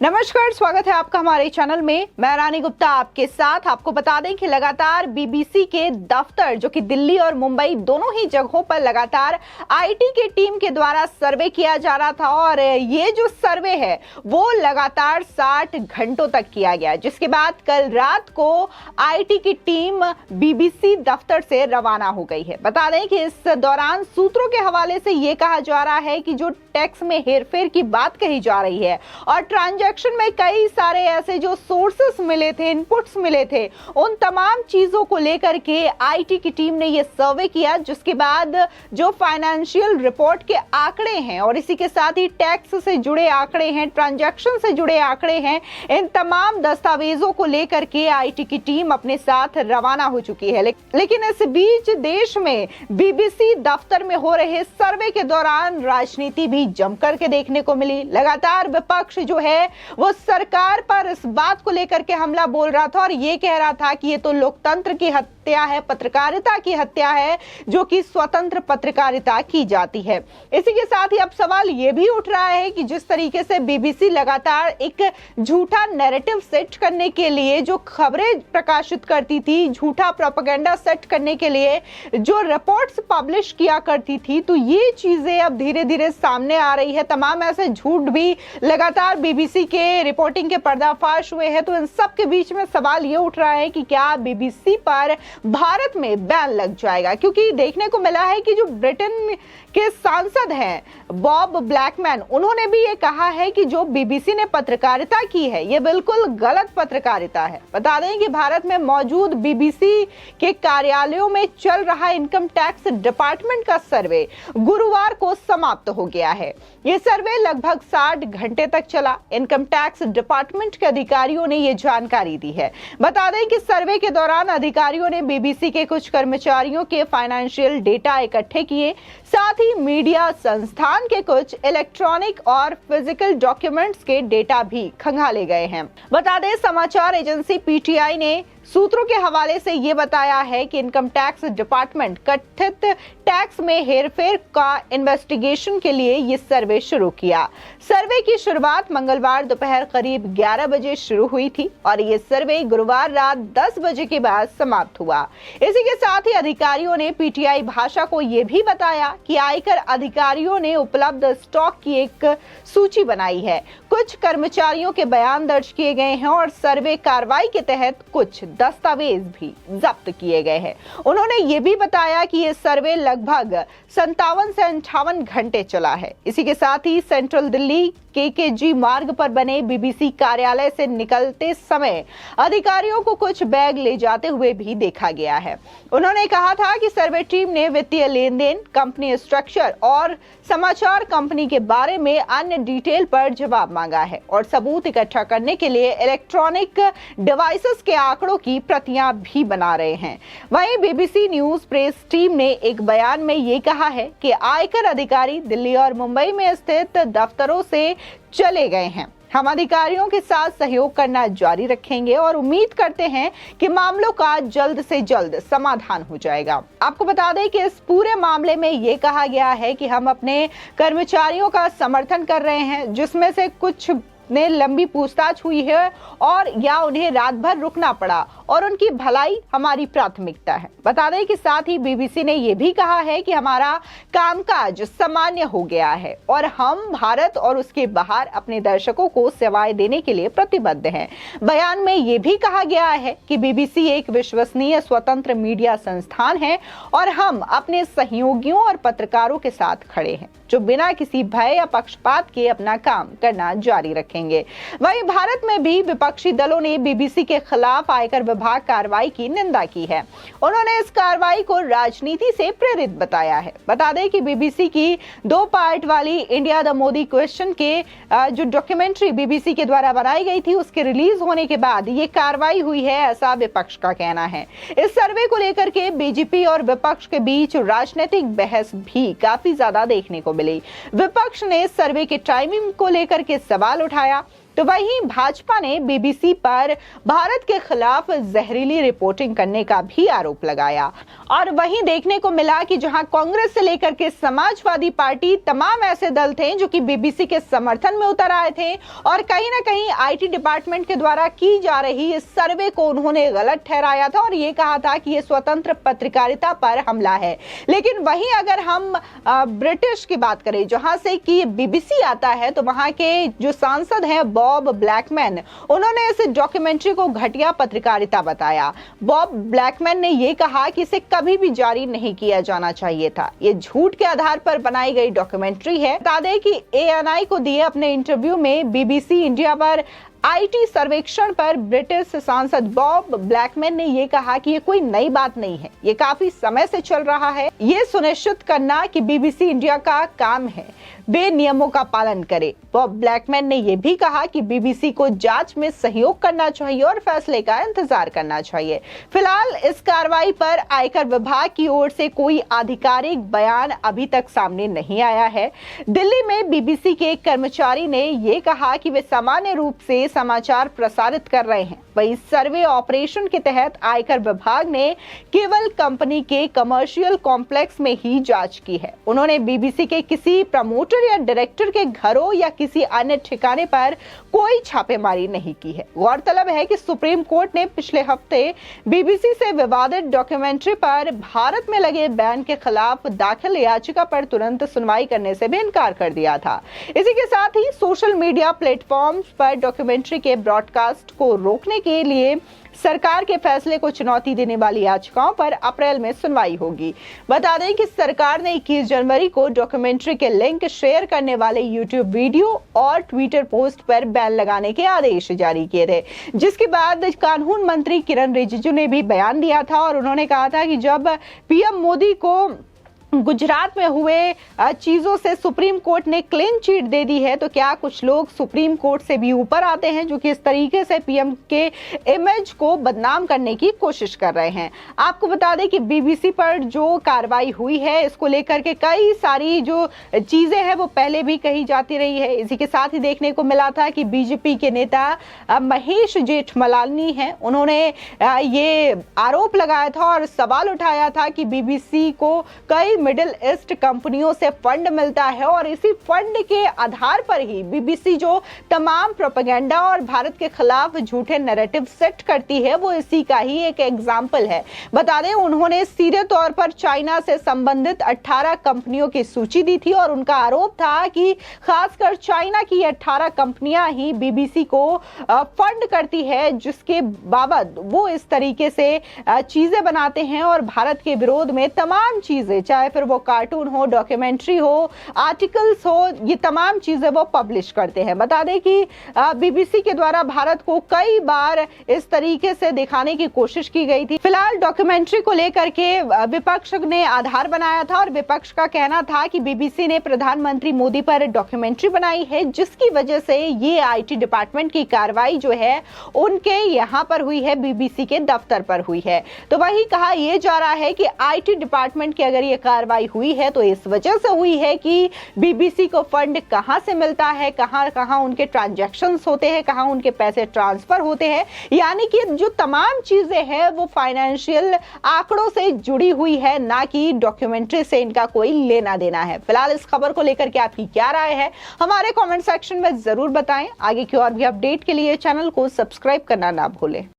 नमस्कार, स्वागत है आपका हमारे चैनल में। मैं रानी गुप्ता आपके साथ। आपको बता दें कि लगातार बीबीसी के दफ्तर जो कि दिल्ली और मुंबई दोनों ही जगहों पर लगातार आईटी की टीम के द्वारा सर्वे किया जा रहा था और ये जो सर्वे है वो लगातार 60 घंटों तक किया गया, जिसके बाद कल रात को आईटी की टीम बीबीसी दफ्तर से रवाना हो गई है। बता दें कि इस दौरान सूत्रों के हवाले से ये कहा जा रहा है कि जो टैक्स में हेरफेर की बात कही जा रही है और ट्रांजैक्शन में कई सारे ऐसे जो सोर्सेस मिले थे, इनपुट्स मिले थे, उन तमाम चीजों को लेकर के आईटी की टीम ने ये सर्वे किया, जिसके बाद जो फाइनेंशियल रिपोर्ट के आंकड़े हैं और इसी के साथ ही टैक्स से जुड़े आंकड़े हैं, ट्रांजैक्शन से जुड़े आंकड़े हैं, इन तमाम दस्तावेजों को लेकर के आईटी की टीम अपने साथ रवाना हो चुकी है। लेकिन इस बीच देश में बीबीसी दफ्तर में हो रहे सर्वे के दौरान राजनीति भी जमकर के देखने को मिली। लगातार विपक्ष जो है वो सरकार पर इस बात को लेकर के हमला बोल रहा था और ये कह रहा था कि ये तो लोकतंत्र की हत्या है, पत्रकारिता की हत्या है, जो कि स्वतंत्र पत्रकारिता की जाती है। इसी के साथ ही अब सवाल ये भी उठ रहा है कि जिस तरीके से बीबीसी लगातार एक झूठा नैरेटिव सेट करने के लिए जो खबरें प्रकाशित करती थी, झूठा प्रोपेगेंडा सेट करने के लिए जो रिपोर्ट्स पब्लिश किया करती थी, तो ये चीजें अब धीरे धीरे सामने आ रही है। तमाम ऐसे झूठ भी लगातार बीबीसी के रिपोर्टिंग के पर्दाफाश हुए हैं। तो इन सब के बीच में सवाल ये उठ रहा है कि क्या बीबीसी पर भारत में बैन लग जाएगा, क्योंकि देखने को मिला है कि जो ब्रिटेन के सांसद हैं बॉब ब्लैकमैन, उन्होंने भी ये कहा है कि जो बीबीसी ने पत्रकारिता की है ये बिल्कुल गलत पत्रकारिता है। बता दें कि भारत में मौजूद बीबीसी के कार्यालयों में चल रहा इनकम टैक्स डिपार्टमेंट का सर्वे गुरुवार को समाप्त हो गया है। ये सर्वे लगभग 60 घंटे तक चला। इनकम टैक्स डिपार्टमेंट के अधिकारियों ने ये जानकारी दी है। बता दें कि सर्वे के दौरान अधिकारियों ने बीबीसी के कुछ कर्मचारियों के फाइनेंशियल डेटा इकट्ठे किए, साथ ही मीडिया संस्थान के कुछ इलेक्ट्रॉनिक और फिजिकल डॉक्यूमेंट्स के डेटा भी खंगाले गए हैं। बता दें समाचार एजेंसी पीटीआई ने सूत्रों के हवाले से ये बताया है कि इनकम टैक्स डिपार्टमेंट कथित टैक्स में हेरफेर का इन्वेस्टिगेशन के लिए ये सर्वे शुरू किया। सर्वे की शुरुआत मंगलवार दोपहर करीब 11 बजे शुरू हुई थी और ये सर्वे गुरुवार रात 10 बजे के बाद समाप्त हुआ। इसी के साथ ही अधिकारियों ने पीटीआई भाषा को ये भी बताया कि आयकर अधिकारियों ने उपलब्ध स्टॉक की एक सूची बनाई है, कुछ कर्मचारियों के बयान दर्ज किए गए हैं और सर्वे कार्रवाई के तहत कुछ दस्तावेज भी जब्त किए गए हैं। उन्होंने ये भी बताया कि ये सर्वे लगभग 57 से 58 घंटे चला है। इसी के साथ ही सेंट्रल दिल्ली केकेजी मार्ग पर बने बीबीसी कार्यालय से निकलते समय अधिकारियों को कुछ बैग ले जाते हुए भी देखा गया है। उन्होंने कहा था कि सर्वे टीम ने वित्तीय लेन देन, कंपनी स्ट्रक्चर और समाचार कंपनी के बारे में अन्य डिटेल पर जवाब मांगा है और सबूत इकट्ठा करने के लिए इलेक्ट्रॉनिक डिवाइसेस के आंकड़ों की प्रतियां भी बना रहे हैं। वहीं बीबीसी न्यूज प्रेस टीम ने एक बयान में ये कहा है कि आयकर अधिकारी दिल्ली और मुंबई में स्थित दफ्तरों से चले गए हैं। हम अधिकारियों के साथ सहयोग करना जारी रखेंगे और उम्मीद करते हैं कि मामलों का जल्द से जल्द समाधान हो जाएगा। आपको बता दें कि इस पूरे मामले में ये कहा गया है कि हम अपने कर्मचारियों का समर्थन कर रहे हैं, जिसमें से कुछ ने लंबी पूछताछ हुई है और या उन्हें रात भर रुकना पड़ा और उनकी भलाई हमारी प्राथमिकता है। बता दें कि साथ ही बीबीसी ने यह भी कहा है कि हमारा कामकाज सामान्य हो गया है और हम भारत और उसके बाहर अपने दर्शकों को सेवाएं देने के लिए प्रतिबद्ध हैं। बयान में यह भी कहा गया है कि बीबीसी एक विश्वसनीय स्वतंत्र मीडिया संस्थान है और हम अपने सहयोगियों और पत्रकारों के साथ खड़े हैं, जो बिना किसी भय या पक्षपात के अपना काम करना जारी रखेंगे। वहीं भारत में भी विपक्षी दलों ने बीबीसी के खिलाफ आयकर विभाग कार्रवाई की निंदा की है। उन्होंने इस कार्रवाई को राजनीति से प्रेरित बताया है। बता दें कि बीबीसी की 2 पार्ट वाली इंडिया द मोदी क्वेश्चन के जो डॉक्यूमेंट्री बीबीसी के द्वारा बनाई गई थी, उसके रिलीज होने के बाद ये कार्रवाई हुई है, ऐसा विपक्ष का कहना है। इस सर्वे को लेकर के बीजेपी और विपक्ष के बीच राजनीतिक बहस भी काफी ज्यादा देखने को मिली। विपक्ष ने सर्वे के टाइमिंग को लेकर के सवाल उठाया। तो वहीं भाजपा ने बीबीसी पर भारत के खिलाफ जहरीली रिपोर्टिंग करने का भी आरोप लगाया। और वहीं देखने को मिला कि जहां कांग्रेस से लेकर के समाजवादी पार्टी तमाम ऐसे दल थे जो कि बीबीसी के समर्थन में उतर आए थे और कहीं ना कहीं आईटी डिपार्टमेंट के द्वारा की जा रही इस सर्वे को उन्होंने गलत ठहराया था और ये कहा था कि ये स्वतंत्र पत्रकारिता पर हमला है। लेकिन वहीं अगर हम ब्रिटिश की बात करें जहां से कि बीबीसी आता है, तो वहां के जो सांसद हैं बॉब ब्लैकमैन, उन्होंने इस डॉक्यूमेंट्री को घटिया पत्रकारिता बताया। बॉब ब्लैकमैन ने यह कहा कि इसे कभी भी जारी नहीं किया जाना चाहिए था, ये झूठ के आधार पर बनाई गई डॉक्यूमेंट्री है। बता दें कि एएनआई को दिए अपने इंटरव्यू में बीबीसी इंडिया पर आईटी सर्वेक्षण पर ब्रिटिश सांसद बॉब ब्लैकमैन ने यह कहा कि ये कोई नई बात नहीं है, ये काफी समय से चल रहा है। ये सुनिश्चित करना कि बीबीसी इंडिया का काम है वे नियमों का पालन करे। बॉब ब्लैकमैन ने यह भी कहा कि बीबीसी को जांच में सहयोग करना चाहिए और फैसले का इंतजार करना चाहिए। फिलहाल इस कार्रवाई पर आयकर विभाग की ओर से कोई आधिकारिक बयान अभी तक सामने नहीं आया है। दिल्ली में बीबीसी के एक कर्मचारी ने यह कहा कि वे सामान्य रूप से समाचार प्रसारित कर रहे हैं। वही सर्वे ऑपरेशन के तहत आयकर विभाग ने केवल कंपनी के कमर्शियल कॉम्प्लेक्स में ही जांच की है। उन्होंने बीबीसी के किसी प्रमोटर या डायरेक्टर के घरों या किसी अन्य ठिकाने पर कोई छापेमारी नहीं की है। गौरतलब है कि सुप्रीम कोर्ट ने पिछले हफ्ते बीबीसी से विवादित डॉक्यूमेंट्री पर भारत में लगे बैन के खिलाफ दाखिल याचिका पर तुरंत सुनवाई करने से भी इनकार कर दिया था। इसी के साथ ही सोशल मीडिया प्लेटफॉर्म्स पर डॉक्यूमेंट्री के ब्रॉडकास्ट को रोकने के लिए सरकार के फैसले को चुनौती देने वाली याचिकाओं पर अप्रैल में सुनवाई होगी। बता दें कि सरकार ने 21 जनवरी को डॉक्यूमेंट्री के लिंक शेयर करने वाले यूट्यूब वीडियो और ट्विटर पोस्ट पर बैन लगाने के आदेश जारी किए थे, जिसके बाद कानून मंत्री किरण रिजिजू ने भी बयान दिया था और उन्होंने कहा था कि जब पीएम मोदी को गुजरात में हुए चीजों से सुप्रीम कोर्ट ने क्लीन चिट दे दी है, तो क्या कुछ लोग सुप्रीम कोर्ट से भी ऊपर आते हैं जो कि इस तरीके से पीएम के इमेज को बदनाम करने की कोशिश कर रहे हैं। आपको बता दें कि बीबीसी पर जो कार्रवाई हुई है इसको लेकर के कई सारी जो चीजें हैं वो पहले भी कही जाती रही है। इसी के साथ ही देखने को मिला था कि बीजेपी के नेता महेश जेठमलानी हैं, उन्होंने ये आरोप लगाया था और सवाल उठाया था कि बीबीसी को कई मिडिल ईस्ट कंपनियों से फंड मिलता है और इसी फंड के आधार पर ही बीबीसी जो तमाम प्रोपेगेंडा और भारत के खिलाफ झूठे नैरेटिव सेट करती है वो इसी का ही एक एग्जाम्पल है। बता दें उन्होंने सीधे तौर पर चाइना से संबंधित 18 कंपनियों की सूची दी थी और उनका आरोप था कि खासकर चाइना की 18 कंपनियां ही बीबीसी को फंड करती है, जिसके बाबत वो इस तरीके से चीजें बनाते हैं और भारत के विरोध में तमाम चीजें, चाहे फिर वो कार्टून हो, डॉक्यूमेंट्री हो, आर्टिकल्स हो, ये तमाम चीजें वो पब्लिश करते हैं। बता दें कि बीबीसी के द्वारा भारत को कई बार इस तरीके से दिखाने की कोशिश की गई थी। फिलहाल डॉक्यूमेंट्री को लेकर के विपक्ष ने आधार बनाया था और विपक्ष का कहना था कि बीबीसी ने प्रधानमंत्री मोदी पर डॉक्यूमेंट्री बनाई है, जिसकी वजह से ये आईटी डिपार्टमेंट की कार्रवाई जो है उनके यहाँ पर हुई है, बीबीसी के दफ्तर पर हुई है। तो वही कहा यह जा रहा है कि आईटी डिपार्टमेंट की अगर ये कार्रवाई हुई है तो इस वजह से हुई है कि बीबीसी को फंड कहां से मिलता है, कहां उनके ट्रांजैक्शंस होते हैं, कहां उनके पैसे ट्रांसफर होते हैं, यानी कि जो तमाम चीजें हैं वो फाइनेंशियल आंकड़ों से जुड़ी हुई है, ना कि डॉक्यूमेंट्री से इनका कोई लेना देना है। फिलहाल इस खबर को लेकर के आपकी क्या राय है हमारे कमेंट सेक्शन में जरूर बताएं। आगे की और भी अपडेट के लिए चैनल को सब्सक्राइब करना ना भूलें।